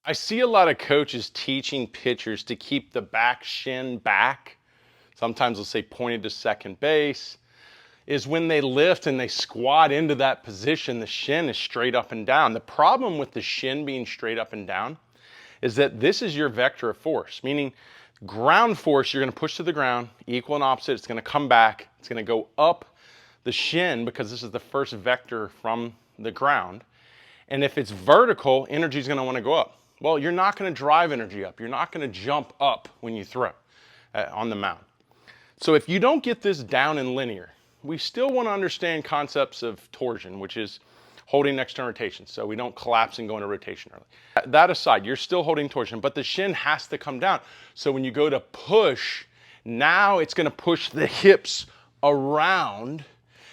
I see a lot of coaches teaching pitchers to keep the back shin back. Sometimes they'll say pointed to second base. Is when they lift and they squat into that position, the shin is straight up and down. The problem with the shin being straight up and down is that this is your vector of force, meaning ground force, you're gonna push to the ground, equal and opposite, it's gonna come back, it's gonna go up the shin because this is the first vector from the ground. And if it's vertical, energy is gonna wanna go up. Well, you're not gonna drive energy up. You're not gonna jump up when you throw on the mound. So if you don't get this down in linear, we still wanna understand concepts of torsion, which is holding external rotation, so we don't collapse and go into rotation early. That aside, you're still holding torsion, but the shin has to come down. So when you go to push, now it's gonna push the hips around,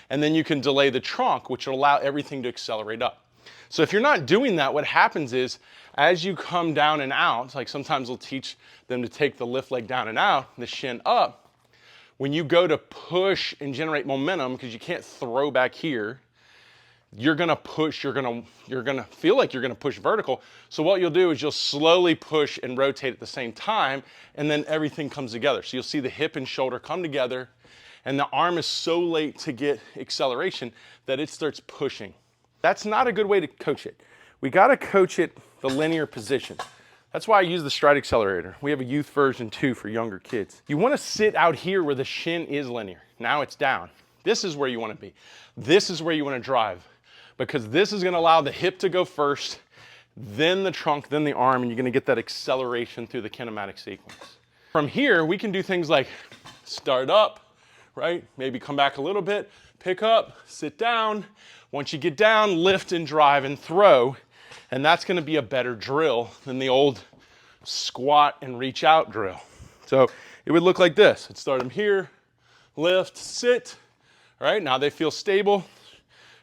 and then you can delay the trunk, which will allow everything to accelerate up. So if you're not doing that, what happens is, as you come down and out, like sometimes we'll teach them to take the lift leg down and out, the shin up, when you go to push and generate momentum, because you can't throw back here, you're gonna push, you're gonna feel like you're gonna push vertical. So what you'll do is you'll slowly push and rotate at the same time, and then everything comes together. So you'll see the hip and shoulder come together, and the arm is so late to get acceleration that it starts pushing. That's not a good way to coach it. We gotta coach it the linear position. That's why I use the stride accelerator. We have a youth version too for younger kids. You wanna sit out here where the shin is linear. Now it's down. This is where you wanna be. This is where you wanna drive, because this is gonna allow the hip to go first, then the trunk, then the arm, and you're gonna get that acceleration through the kinematic sequence. From here, we can do things like start up, right? Maybe come back a little bit, pick up, sit down. Once you get down, lift and drive and throw, and that's gonna be a better drill than the old squat and reach out drill. So it would look like this. I'd start them here, lift, sit, all right? Now they feel stable,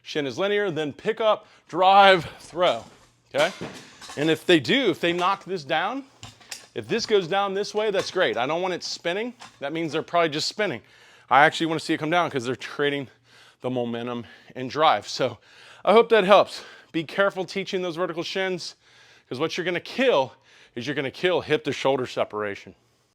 shin is linear, then pick up, drive, throw, okay? And if they knock this down, if this goes down this way, that's great. I don't want it spinning. That means they're probably just spinning. I actually want to see it come down because they're trading the momentum and drive. So I hope that helps. Be careful teaching those vertical shins, because what you're gonna kill is you're gonna kill hip to shoulder separation.